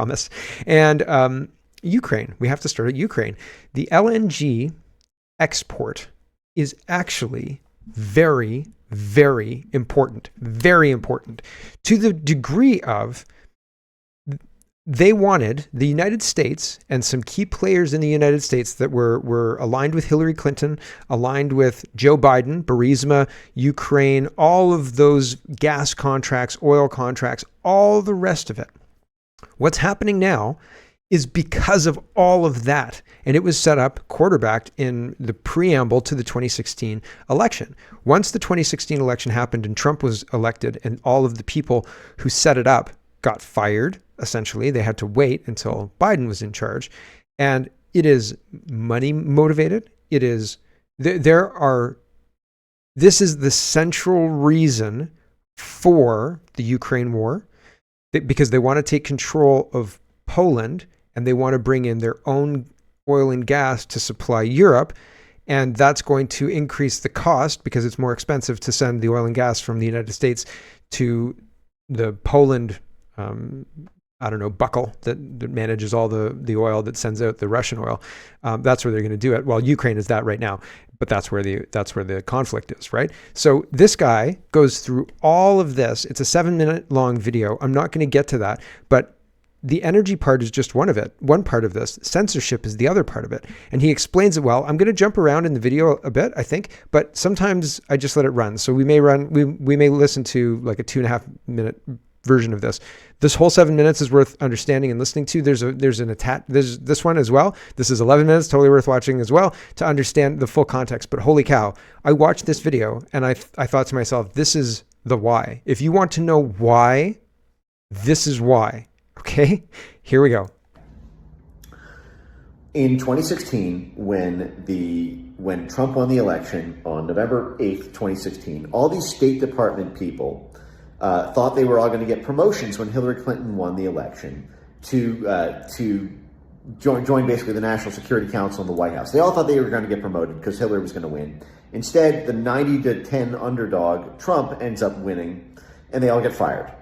promise. And Ukraine, we have to start at Ukraine. The LNG export is actually very, very important to the degree of they wanted the United States and some key players in the United States that were aligned with Hillary Clinton, aligned with Joe Biden, Burisma, Ukraine, all of those gas contracts, oil contracts, all the rest of it. What's happening now is because of all of that. And it was set up, quarterbacked in the preamble to the 2016 election. Once the 2016 election happened and Trump was elected and all of the people who set it up got fired, essentially, they had to wait until Biden was in charge. And it is money motivated. It is, this is the central reason for the Ukraine war, because they want to take control of Poland and they want to bring in their own oil and gas to supply Europe. And that's going to increase the cost because it's more expensive to send the oil and gas from the United States to the Poland, buckle that manages all the oil that sends out the Russian oil. That's where they're going to do it. Well, Ukraine is that right now, but that's where the conflict is, right? So this guy goes through all of this. It's a 7-minute long video. I'm not going to get to that, but the energy part is just one part of this. Censorship is the other part of it. And he explains it well. I'm going to jump around in the video a bit, I think, but sometimes I just let it run. So we may listen to like a 2.5-minute version of this. This whole 7 minutes is worth understanding and listening to. There's this one as well. This is 11 minutes, totally worth watching as well to understand the full context. But holy cow, I watched this video and I thought to myself, this is the why. If you want to know why, this is why. Okay, here we go. In 2016, when Trump won the election on November 8th, 2016, all these State Department people thought they were all going to get promotions when Hillary Clinton won the election to join basically the National Security Council in the White House. They all thought they were going to get promoted because Hillary was going to win. Instead, the 90-10 underdog Trump ends up winning, and they all get fired.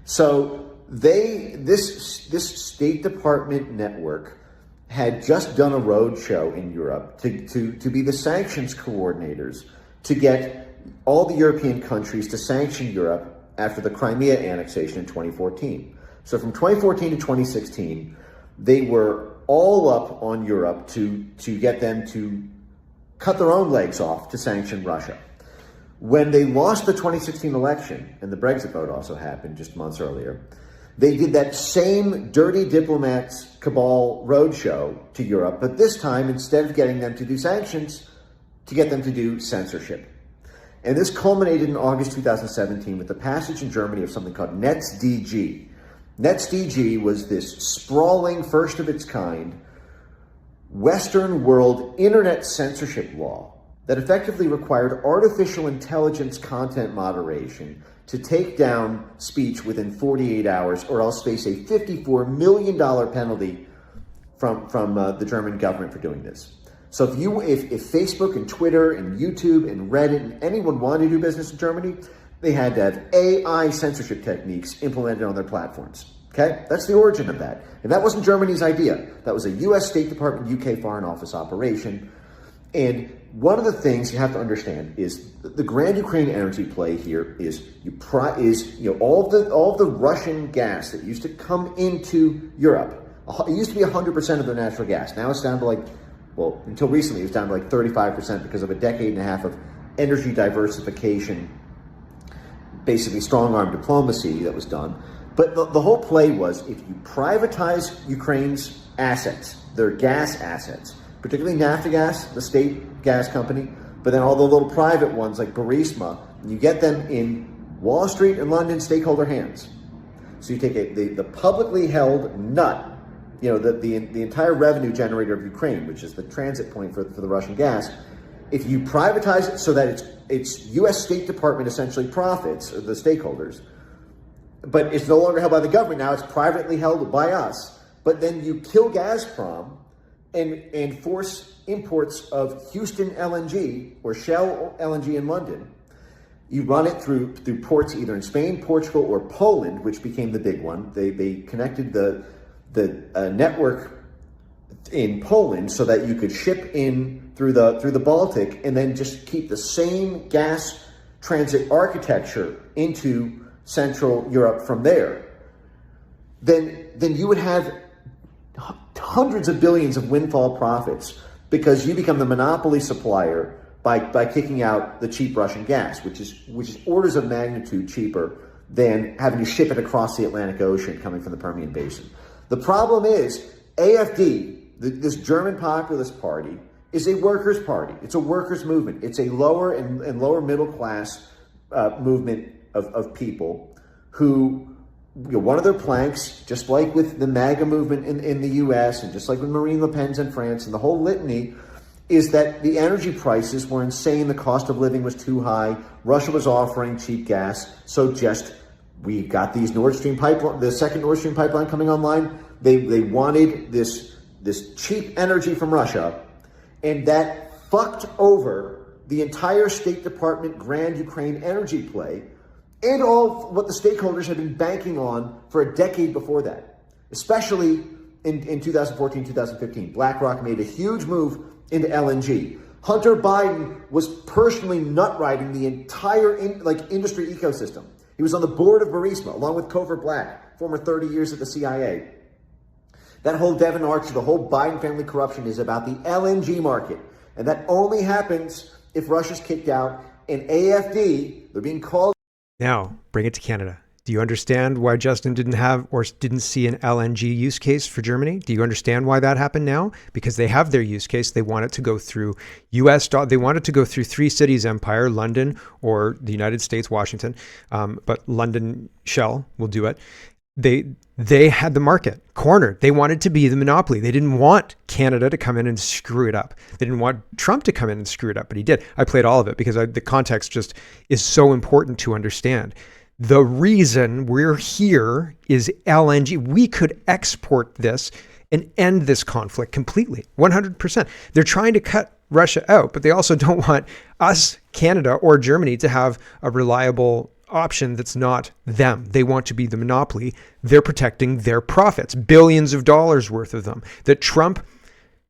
So this State Department network had just done a road show in Europe to be the sanctions coordinators to get all the European countries to sanction Europe after the Crimea annexation in 2014. So from 2014 to 2016, they were all up on Europe to get them to cut their own legs off to sanction Russia. When they lost the 2016 election, and the Brexit vote also happened just months earlier, they did that same dirty diplomats cabal roadshow to Europe, but this time, instead of getting them to do sanctions, to get them to do censorship. And this culminated in August 2017 with the passage in Germany of something called NetzDG. NetzDG was this sprawling, first of its kind, Western world internet censorship law that effectively required artificial intelligence content moderation to take down speech within 48 hours or else face a $54 million penalty from the German government for doing this. So if Facebook and Twitter and YouTube and Reddit and anyone wanted to do business in Germany, they had to have AI censorship techniques implemented on their platforms. Okay? That's the origin of that. And that wasn't Germany's idea. That was a US State Department, UK Foreign Office operation. And one of the things you have to understand is the grand Ukraine energy play here is all the Russian gas that used to come into Europe. It used to be 100% of their natural gas. Now it's down to until recently it was down to 35% because of a decade and a half of energy diversification, basically strong-arm diplomacy that was done. But the whole play was if you privatize Ukraine's assets, their gas assets, particularly Naftogaz, the state gas company, but then all the little private ones like Burisma, and you get them in Wall Street and London stakeholder hands. So you take the publicly held nut, the entire revenue generator of Ukraine, which is the transit point for the Russian gas. If you privatize it so that it's U.S. State Department essentially profits, or the stakeholders, but it's no longer held by the government, now it's privately held by us. But then you kill Gazprom and force imports of Houston LNG or Shell LNG in London. You run it through ports either in Spain, Portugal, or Poland, which became the big one. They connected the network in Poland so that you could ship in through the Baltic and then just keep the same gas transit architecture into Central Europe from there, then you would have hundreds of billions of windfall profits because you become the monopoly supplier by kicking out the cheap Russian gas, which is orders of magnitude cheaper than having to ship it across the Atlantic Ocean coming from the Permian Basin. The problem is AfD, this German populist party, is a workers' party. It's a workers' movement. It's a lower and lower middle class movement of people who, one of their planks, just like with the MAGA movement in the U.S. and just like with Marine Le Pen's in France and the whole litany, is that the energy prices were insane. The cost of living was too high. Russia was offering cheap gas. So we've got these Nord Stream pipeline, the second Nord Stream pipeline coming online. They wanted this cheap energy from Russia, and that fucked over the entire State Department grand Ukraine energy play and all what the stakeholders had been banking on for a decade before that, especially in 2014, 2015. BlackRock made a huge move into LNG. Hunter Biden was personally nut riding the entire industry ecosystem. He was on the board of Burisma, along with Cover Black, former 30 years at the CIA. That whole Devon Archer, the whole Biden family corruption is about the LNG market. And that only happens if Russia's kicked out. And AfD, they're being called. Now, bring it to Canada. Do you understand why Justin didn't have or didn't see an LNG use case for Germany? Do you understand why that happened now? Because they have their use case. They want it to go through they want it to go through three cities empire, London or the United States, Washington. But London Shell will do it. They had the market cornered. They wanted to be the monopoly. They didn't want Canada to come in and screw it up. They didn't want Trump to come in and screw it up, but he did. I played all of it because the context just is so important to understand. The reason we're here is LNG. We could export this and end this conflict completely, 100%. They're trying to cut Russia out, but they also don't want us, Canada or Germany, to have a reliable option that's not them. They want to be the monopoly. They're protecting their profits, billions of dollars worth of them, that Trump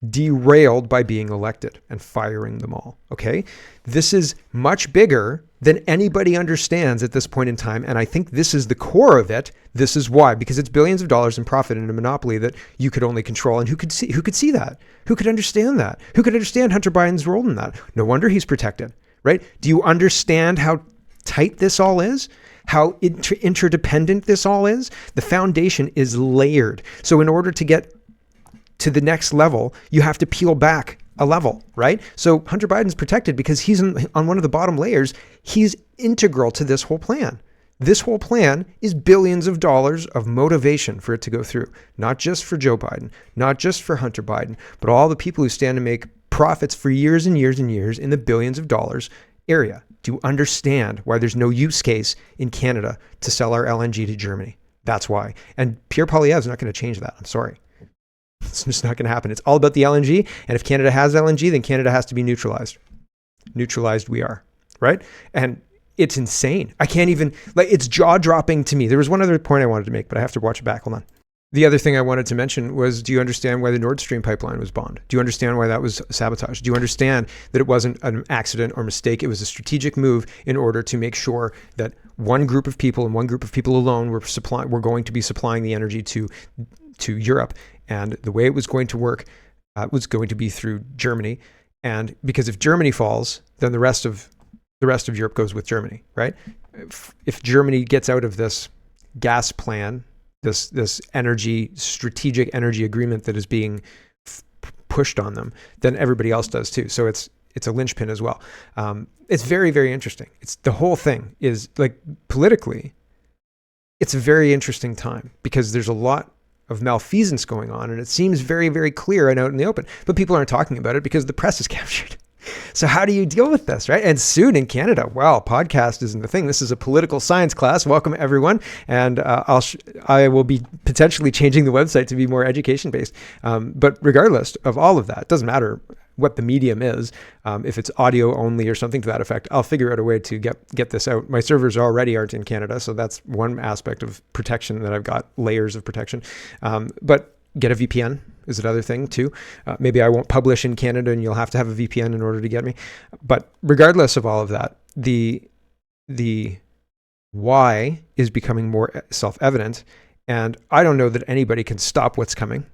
derailed by being elected and firing them all. Okay? This is much bigger than anybody understands at this point in time. And I think this is the core of it. This is why, because it's billions of dollars in profit in a monopoly that you could only control. And who could see that? Who could understand that? Who could understand Hunter Biden's role in that? No wonder he's protected, right? Do you understand how tight this all is? How interdependent this all is? The foundation is layered. So in order to get to the next level, you have to peel back a level, right? So Hunter Biden's protected because he's on one of the bottom layers. He's integral to this whole plan. This whole plan is billions of dollars of motivation for it to go through, not just for Joe Biden, not just for Hunter Biden, but all the people who stand to make profits for years and years and years in the billions of dollars area. Do you understand why there's no use case in Canada to sell our LNG to Germany? That's why. And Pierre Poilievre is not going to change that. I'm sorry. It's just not going to happen. It's all about the LNG. And if Canada has LNG, then Canada has to be neutralized. Neutralized we are, right? And it's insane. I can't even, it's jaw-dropping to me. There was one other point I wanted to make, but I have to watch it back. Hold on. The other thing I wanted to mention was, do you understand why the Nord Stream pipeline was bombed? Do you understand why that was sabotage? Do you understand that it wasn't an accident or mistake? It was a strategic move in order to make sure that one group of people and one group of people alone were going to be supplying the energy to Europe. And the way it was going to work was going to be through Germany. And because if Germany falls, then the rest of Europe goes with Germany, right? If Germany gets out of this gas plan, this strategic energy agreement that is being pushed on them, then everybody else does too. So it's a linchpin as well. It's very, very interesting. The whole thing is politically, it's a very interesting time because there's a lot of malfeasance going on, and it seems very, very clear and out in the open, but people aren't talking about it because the press is captured. So how do you deal with this, right? And soon in Canada, wow, podcast isn't the thing. This is a political science class. Welcome everyone. And I will be potentially changing the website to be more education based. But regardless of all of that, it doesn't matter what the medium is. If it's audio only or something to that effect, I'll figure out a way to get this out. My servers already aren't in Canada, so that's one aspect of protection that I've got, layers of protection. But get a VPN is another thing too. Maybe I won't publish in Canada and you'll have to have a VPN in order to get me. But regardless of all of that, the why is becoming more self-evident, and I don't know that anybody can stop what's coming.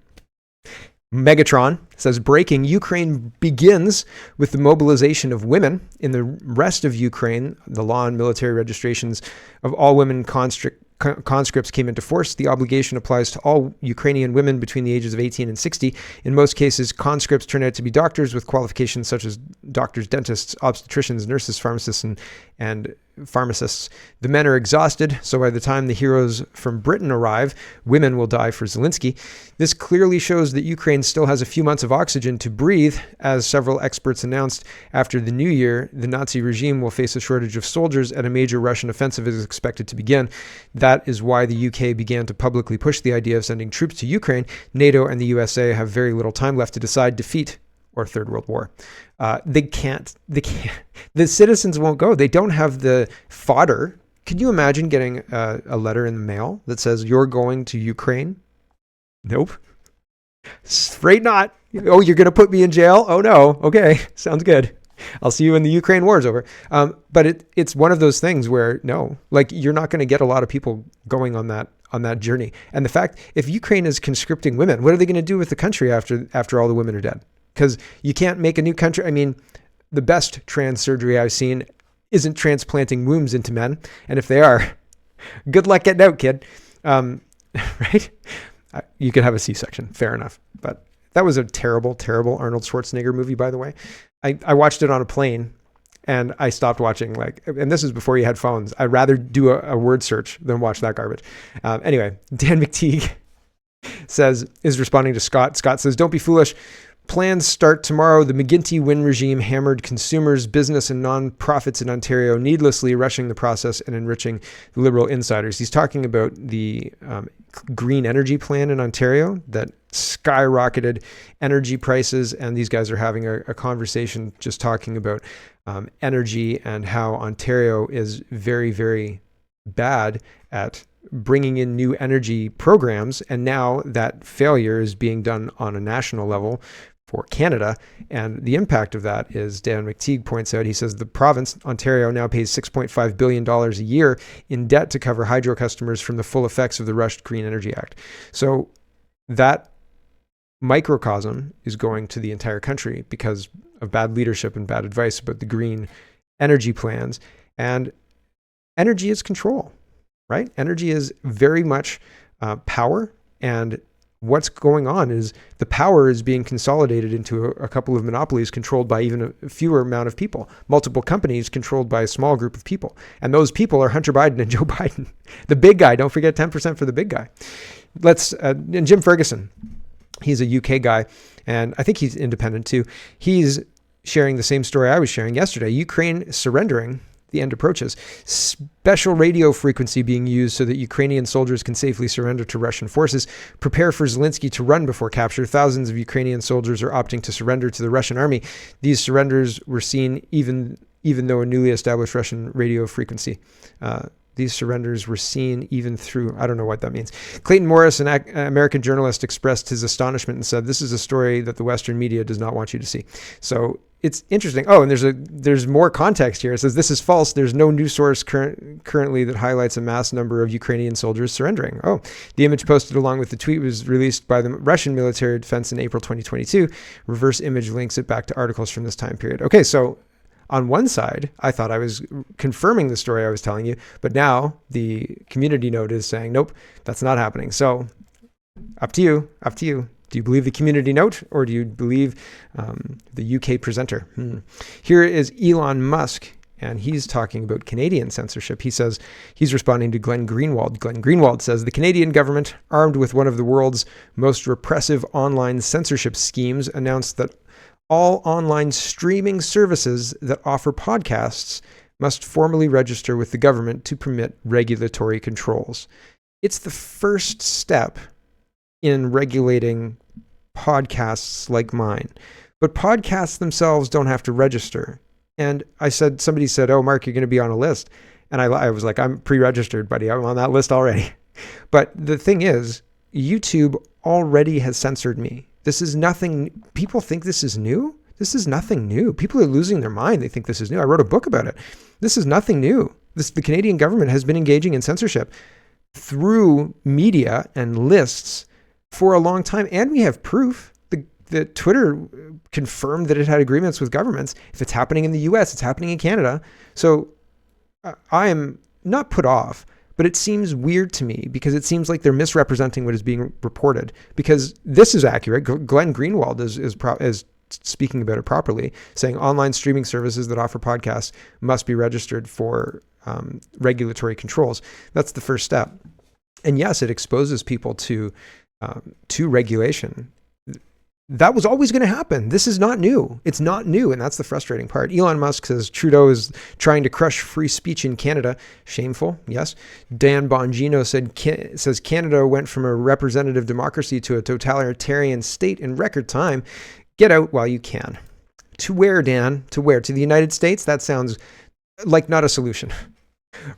Megatron says, breaking, Ukraine begins with the mobilization of women. In the rest of Ukraine, the law and military registrations of all women conscripts came into force. The obligation applies to all Ukrainian women between the ages of 18 and 60. In most cases, conscripts turn out to be doctors with qualifications such as doctors, dentists, obstetricians, nurses, pharmacists, and pharmacists. The men are exhausted, so by the time the heroes from Britain arrive, women will die for Zelensky. This clearly shows that Ukraine still has a few months of oxygen to breathe. As several experts announced, after the new year, the Nazi regime will face a shortage of soldiers and a major Russian offensive is expected to begin. That is why the UK began to publicly push the idea of sending troops to Ukraine. NATO and the USA have very little time left to decide defeat or Third World War. They can't. The citizens won't go. They don't have the fodder. Could you imagine getting a letter in the mail that says you're going to Ukraine? Nope. Afraid not. Oh, you're going to put me in jail? Oh no. Okay. Sounds good. I'll see you when the Ukraine war is over. But it's one of those things where no, like you're not going to get a lot of people going on that journey. And the fact, if Ukraine is conscripting women, what are they going to do with the country after all the women are dead? Because you can't make a new country. I mean, the best trans surgery I've seen isn't transplanting wombs into men. And if they are, good luck getting out, kid. Right? You could have a C-section. Fair enough. But that was a terrible, terrible Arnold Schwarzenegger movie, by the way. I watched it on a plane and I stopped watching, and this is before you had phones. I'd rather do a word search than watch that garbage. Anyway, Dan McTeague is responding to Scott. Scott says, don't be foolish. Plans start tomorrow. The McGuinty Wynne regime hammered consumers, business, and non-profits in Ontario, needlessly rushing the process and enriching the Liberal insiders. He's talking about the green energy plan in Ontario that skyrocketed energy prices, and these guys are having a conversation just talking about energy and how Ontario is very, very bad at bringing in new energy programs, and now that failure is being done on a national level for Canada. And the impact of that is, Dan McTeague points out, he says the province, Ontario, now pays $6.5 billion a year in debt to cover hydro customers from the full effects of the rushed Green Energy Act. So that microcosm is going to the entire country because of bad leadership and bad advice about the green energy plans. And energy is control, right? Energy is very much power, and what's going on is the power is being consolidated into a couple of monopolies controlled by even a fewer amount of people, multiple companies controlled by a small group of people. And those people are Hunter Biden and Joe Biden. The big guy, don't forget 10% for the big guy. And Jim Ferguson, he's a UK guy, and I think he's independent too. He's sharing the same story I was sharing yesterday. Ukraine surrendering. The end approaches. Special radio frequency being used so that Ukrainian soldiers can safely surrender to Russian forces. Prepare for Zelensky to run before capture. Thousands of Ukrainian soldiers are opting to surrender to the Russian army. These surrenders were seen even though a newly established Russian radio frequency. These surrenders were seen even through, I don't know what that means. Clayton Morris, an American journalist, expressed his astonishment and said, this is a story that the Western media does not want you to see. So it's interesting. Oh, and there's more context here. It says, this is false. There's no news source currently that highlights a mass number of Ukrainian soldiers surrendering. Oh, the image posted along with the tweet was released by the Russian military defense in April 2022. Reverse image links it back to articles from this time period. Okay, so on one side, I thought I was confirming the story I was telling you, but now the community note is saying, nope, that's not happening. So up to you. Do you believe the community note or do you believe the UK presenter? Here is Elon Musk, and he's talking about Canadian censorship. He says he's responding to Glenn Greenwald. Glenn Greenwald says the Canadian government, armed with one of the world's most repressive online censorship schemes, announced that all online streaming services that offer podcasts must formally register with the government to permit regulatory controls. It's the first step in regulating podcasts like mine. But podcasts themselves don't have to register. And somebody said, oh, Mark, you're going to be on a list. And I was like, I'm pre-registered, buddy. I'm on that list already. But the thing is, YouTube already has censored me. This is nothing. People think this is new. This is nothing new. People are losing their mind. They think this is new. I wrote a book about it. This is nothing new. The Canadian government has been engaging in censorship through media and lists for a long time. And we have proof. The Twitter confirmed that it had agreements with governments. If it's happening in the US, it's happening in Canada. So I am not put off, but it seems weird to me because it seems like they're misrepresenting what is being reported, because this is accurate. Glenn Greenwald is speaking about it properly, saying online streaming services that offer podcasts must be registered for regulatory controls. That's the first step. And yes, it exposes people to regulation. That was always going to happen. This is not new. It's not new. And that's the frustrating part. Elon Musk says Trudeau is trying to crush free speech in Canada. Shameful. Yes. Dan Bongino says Canada went from a representative democracy to a totalitarian state in record time. Get out while you can. To where, Dan? To where? To the United States? That sounds like not a solution.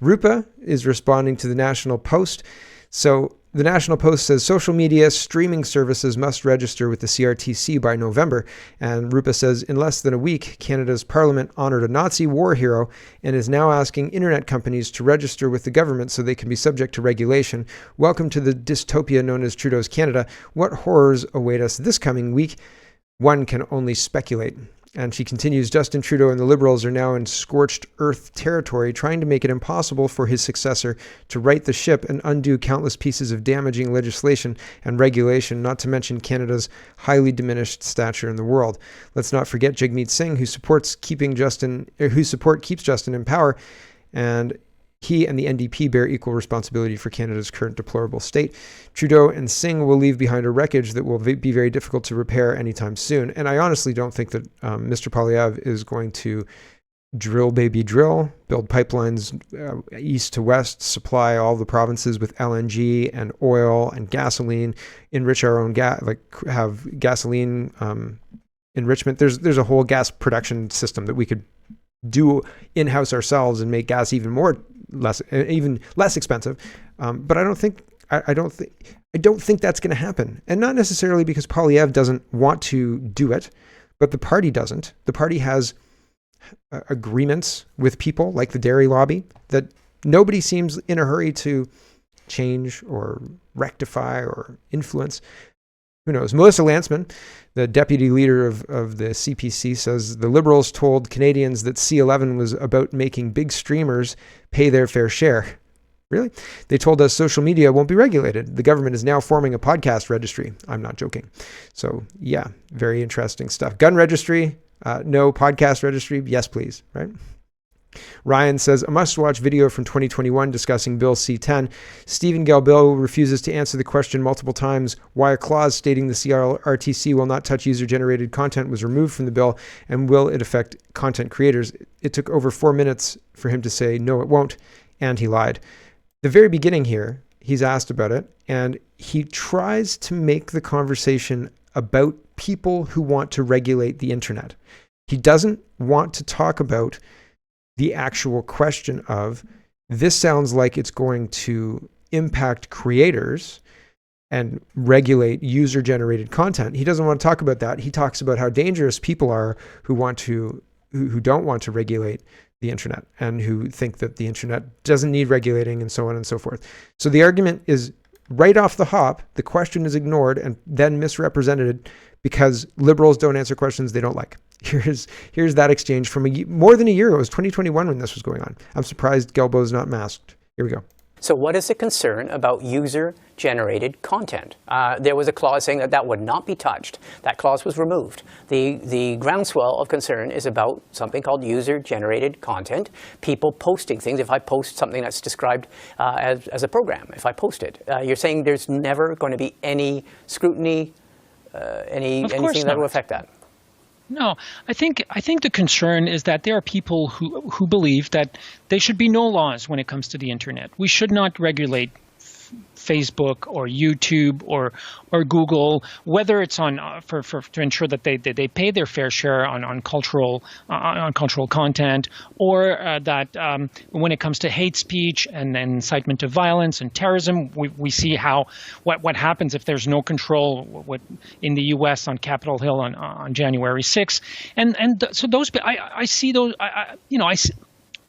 Rupa is responding to the National Post. So the National Post says social media streaming services must register with the CRTC by November. And Rupa says in less than a week, Canada's Parliament honored a Nazi war hero and is now asking internet companies to register with the government so they can be subject to regulation. Welcome to the dystopia known as Trudeau's Canada. What horrors await us this coming week? One can only speculate. And she continues, Justin Trudeau and the Liberals are now in scorched earth territory, trying to make it impossible for his successor to right the ship and undo countless pieces of damaging legislation and regulation, not to mention Canada's highly diminished stature in the world. Let's not forget Jagmeet Singh, whose support keeps Justin in power, and he and the NDP bear equal responsibility for Canada's current deplorable state. Trudeau and Singh will leave behind a wreckage that will be very difficult to repair anytime soon. And I honestly don't think that Mr. Poilievre is going to drill, baby, drill, build pipelines east to west, supply all the provinces with LNG and oil and gasoline, enrich our own gas, have gasoline enrichment. There's a whole gas production system that we could do in-house ourselves and make gas even less expensive. But I don't think that's going to happen. And not necessarily because Poilievre doesn't want to do it, but the party doesn't. The party has agreements with people like the dairy lobby that nobody seems in a hurry to change or rectify or influence. Who knows? Melissa Lantsman, the deputy leader of the CPC, says the Liberals told Canadians that C11 was about making big streamers pay their fair share. Really? They told us social media won't be regulated. The government is now forming a podcast registry. I'm not joking. So yeah, very interesting stuff. Gun registry, no. Podcast registry, yes please, right? Ryan says, a must-watch video from 2021 discussing Bill C-10. Stephen Galbillo refuses to answer the question multiple times why a clause stating the CRTC will not touch user-generated content was removed from the bill, and will it affect content creators? It took over 4 minutes for him to say, no, it won't, and he lied. The very beginning here, he's asked about it, and he tries to make the conversation about people who want to regulate the internet. He doesn't want to talk about the actual question of, this sounds like it's going to impact creators and regulate user-generated content. He doesn't want to talk about that. He talks about how dangerous people are who don't want to regulate the internet and who think that the internet doesn't need regulating and so on and so forth. So the argument is right off the hop, the question is ignored and then misrepresented because Liberals don't answer questions they don't like. Here's that exchange from more than a year ago. It was 2021 when this was going on. I'm surprised Galbo's not masked. Here we go. So what is the concern about user-generated content? There was a clause saying that would not be touched. That clause was removed. The groundswell of concern is about something called user-generated content, people posting things. If I post something that's described as a program, if I post it, you're saying there's never going to be any scrutiny, anything that will affect that? No, I think the concern is that there are people who believe that there should be no laws when it comes to the internet. We should not regulate Facebook or YouTube or Google, whether it's on to ensure that they pay their fair share on cultural content, or that when it comes to hate speech and incitement to violence and terrorism, we see what happens if there's no control in the U.S. on Capitol Hill on January 6th, so those I see those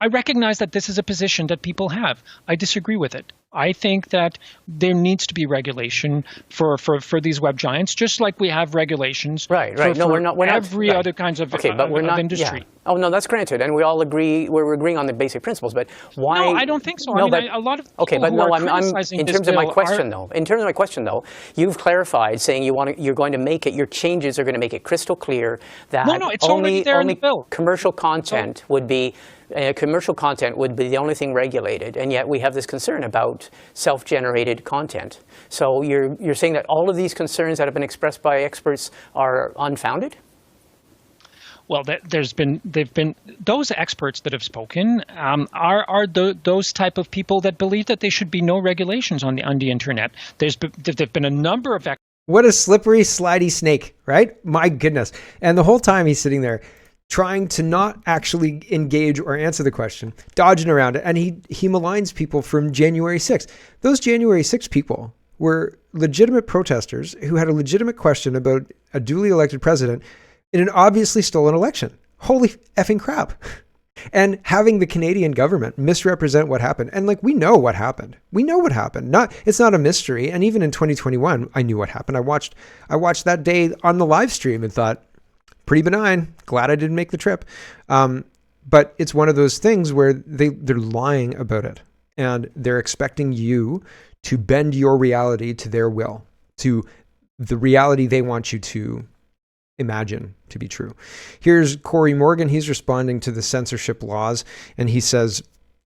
I recognize that this is a position that people have. I disagree with it. I think that there needs to be regulation for these web giants, just like we have regulations Right. for We're not every right. other kinds of, okay, but we're not, industry. Yeah. Oh, no, that's granted. And we all agree, we're agreeing on the basic principles. But why? No, I don't think so. No, I mean, a lot of people okay, but who no, are I'm criticizing in this terms of my bill question, are, though. In terms of my question, though, you've clarified saying you're going to make it, your changes are going to make it crystal clear that No, it's already there in the bill. commercial content would be the only thing regulated, and yet we have this concern about self-generated content. So you're saying that all of these concerns that have been expressed by experts are unfounded? Well, they've been those experts that have spoken are those type of people that believe that there should be no there's been a number of What a slippery, slidey snake, right? My goodness. And the whole time he's sitting there trying to not actually engage or answer the question, dodging around it. And he maligns people from January 6th. Those January 6th people were legitimate protesters who had a legitimate question about a duly elected president in an obviously stolen election. Holy effing crap. And having the Canadian government misrepresent what happened. And we know what happened. We know what happened. It's not a mystery. And even in 2021, I knew what happened. I watched that day on the live stream and thought, pretty benign. Glad I didn't make the trip. But it's one of those things where they're lying about it. And they're expecting you to bend your reality to their will, to the reality they want you to imagine to be true. Here's Corey Morgan. He's responding to the censorship laws, and he says,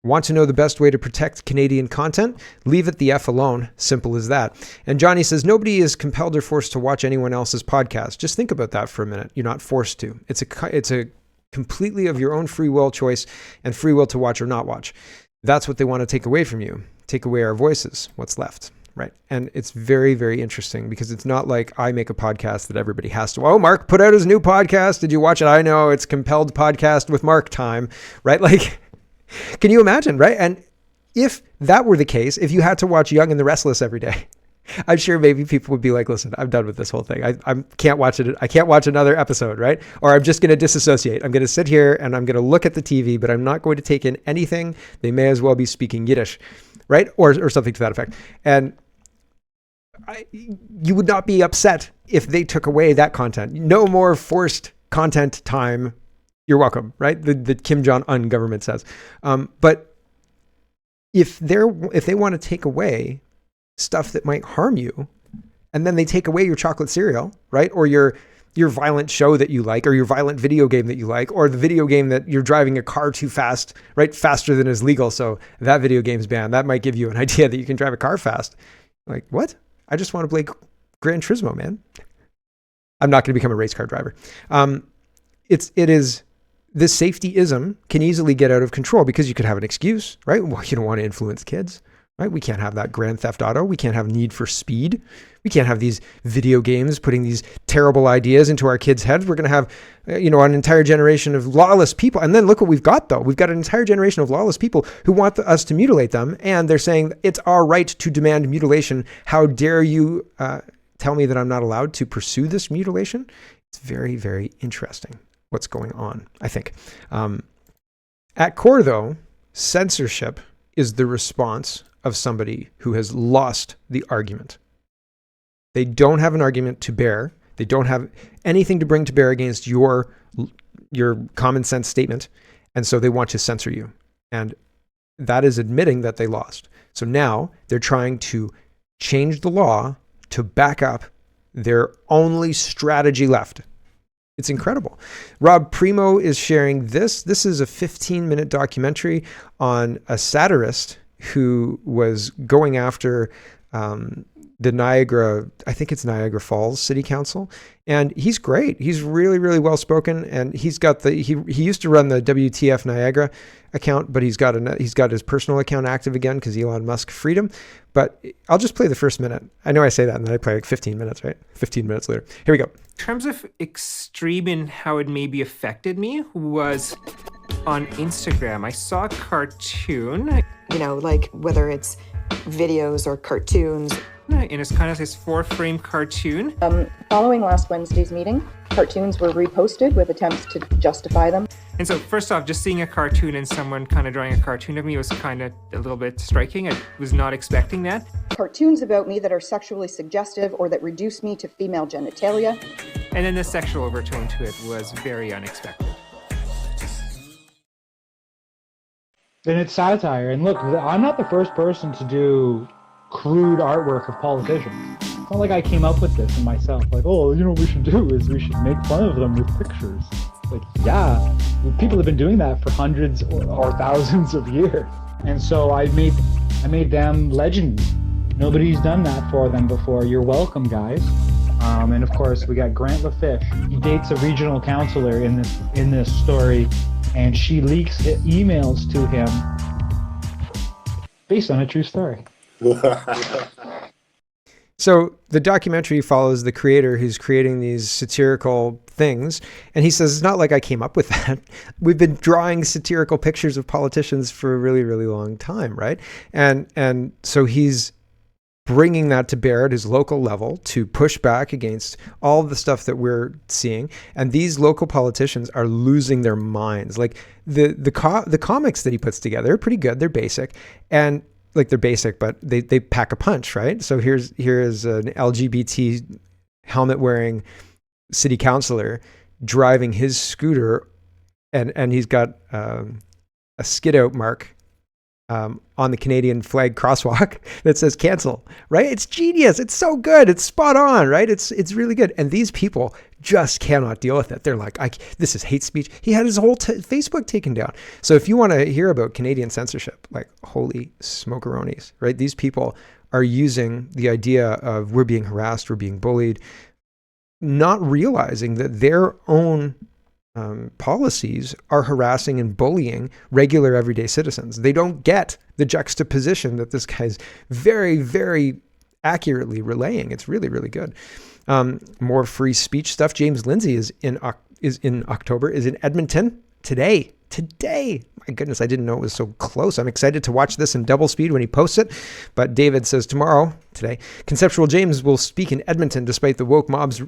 want to know the best way to protect Canadian content? Leave it the F alone. Simple as that. And Johnny says, nobody is compelled or forced to watch anyone else's podcast. Just think about that for a minute. You're not forced to. It's a completely of your own free will choice and free will to watch or not watch. That's what they want to take away from you. Take away our voices. What's left? Right. And it's very, very interesting because it's not like I make a podcast that everybody has to. Oh, Mark put out his new podcast. Did you watch it? I know, it's compelled podcast with Mark time, right? Can you imagine? Right. And if that were the case, if you had to watch Young and the Restless every day, I'm sure maybe people would be like, listen, I'm done with this whole thing. I can't watch it. I can't watch another episode. Right. Or I'm just going to disassociate. I'm going to sit here and I'm going to look at the TV, but I'm not going to take in anything. They may as well be speaking Yiddish. Right. Or something to that effect. And you would not be upset if they took away that content. No more forced content time. You're welcome, right? The Kim Jong-un government says. But if they want to take away stuff that might harm you, and then they take away your chocolate cereal, right? Or your violent show that you like, or your violent video game that you like, or the video game that you're driving a car too fast, right? Faster than is legal. So that video game's banned. That might give you an idea that you can drive a car fast. Like, what? I just want to play Gran Turismo, man. I'm not going to become a race car driver. This safetyism can easily get out of control because you could have an excuse, right? Well, you don't want to influence kids, right? We can't have that Grand Theft Auto. We can't have Need for Speed. We can't have these video games putting these terrible ideas into our kids' heads. We're going to have, an entire generation of lawless people. And then look what we've got, though. We've got an entire generation of lawless people who want us to mutilate them. And they're saying it's our right to demand mutilation. How dare you tell me that I'm not allowed to pursue this mutilation? It's very, very interesting what's going on, I think. At core, though, censorship is the response of somebody who has lost the argument. They don't have an argument to bear. They don't have anything to bring to bear against your common sense statement. And so they want to censor you. And that is admitting that they lost. So now they're trying to change the law to back up their only strategy left. It's incredible. Rob Primo is sharing this. This is a 15-minute documentary on a satirist who was going after the Niagara, I think it's Niagara Falls City Council, and he's great. He's really, really well spoken, and he's got he used to run the WTF Niagara account, but he's got his personal account active again because Elon Musk freed him. But I'll just play the first minute. I know I say that, and then I play like 15 minutes, right? 15 minutes later. Here we go. In terms of extreme and how it maybe affected me was on Instagram. I saw a cartoon. You know, like whether it's videos or cartoons. And it's kind of this 4-frame cartoon. Following last Wednesday's meeting, cartoons were reposted with attempts to justify them. And so first off, just seeing a cartoon and someone kind of drawing a cartoon of me was kind of a little bit striking. I was not expecting that. Cartoons about me that are sexually suggestive or that reduce me to female genitalia. And then the sexual overtone to it was very unexpected. And it's satire. And look, I'm not the first person to do crude artwork of politicians. It's not like I came up with this in myself. Like, oh, you know what we should do is we should make fun of them with pictures. Like, yeah, people have been doing that for hundreds or thousands of years. And so I made them legends. Nobody's done that for them before. You're welcome, guys. And of course, we got Grant LaFish. He dates a regional councillor in this story, and she leaks emails to him based on a true story. So the documentary follows the creator who's creating these satirical things. And he says, it's not like I came up with that. We've been drawing satirical pictures of politicians for a really, really long time, right? And so he's bringing that to bear at his local level to push back against all of the stuff that we're seeing. And these local politicians are losing their minds. Like the comics that he puts together are pretty good. They're basic. And like they're basic, but they pack a punch, right? So here is an LGBT helmet wearing city councillor driving his scooter, and he's got a skid out mark on the Canadian flag crosswalk that says cancel, right? It's genius. It's so good. It's spot on, right? It's really good. And these people just cannot deal with it. They're like, this is hate speech. He had his whole Facebook taken down. So if you want to hear about Canadian censorship, like holy smokeronis, right? These people are using the idea of we're being harassed, we're being bullied, not realizing that their own policies are harassing and bullying regular everyday citizens. They don't get the juxtaposition that this guy's very, very accurately relaying. It's really, really good. More free speech stuff. James Lindsay is in Edmonton today. My goodness, I didn't know it was so close. I'm excited to watch this in double speed when he posts it. But David says today, Conceptual James will speak in Edmonton despite the woke mob's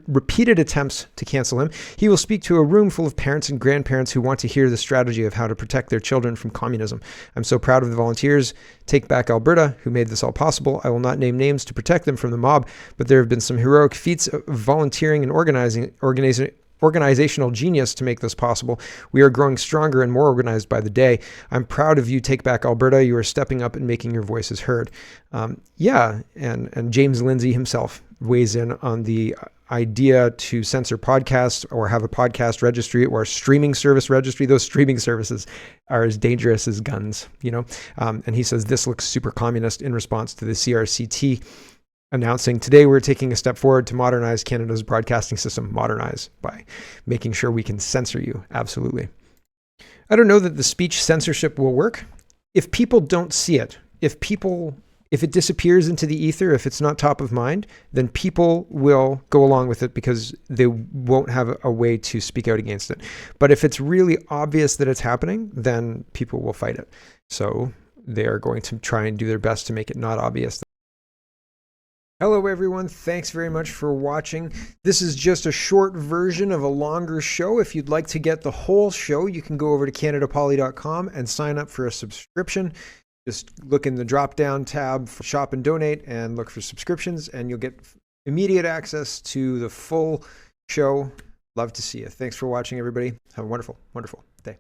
repeated attempts to cancel him. He will speak to a room full of parents and grandparents who want to hear the strategy of how to protect their children from communism. I'm so proud of the volunteers, Take Back Alberta, who made this all possible. I will not name names to protect them from the mob, but there have been some heroic feats of volunteering and organizational genius to make this possible. We are growing stronger and more organized by the day. I'm proud of you, Take Back Alberta. You are stepping up and making your voices heard. And James Lindsay himself weighs in on the idea to censor podcasts or have a podcast registry or a streaming service registry. Those streaming services are as dangerous as guns, and he says this looks super communist in response to the CRCT announcing today we're taking a step forward to modernize Canada's broadcasting system, modernize by making sure we can censor you. Absolutely. I don't know that the speech censorship will work. If people don't see it, if it disappears into the ether, if it's not top of mind, then people will go along with it because they won't have a way to speak out against it. But if it's really obvious that it's happening, then people will fight it. So they are going to try and do their best to make it not obvious. Hello everyone, thanks very much for watching. This is just a short version of a longer show. If you'd like to get the whole show, you can go over to CanadaPoly.com and sign up for a subscription. Just look in the drop-down tab for Shop and Donate and look for subscriptions, and you'll get immediate access to the full show. Love to see you. Thanks for watching, everybody. Have a wonderful, wonderful day.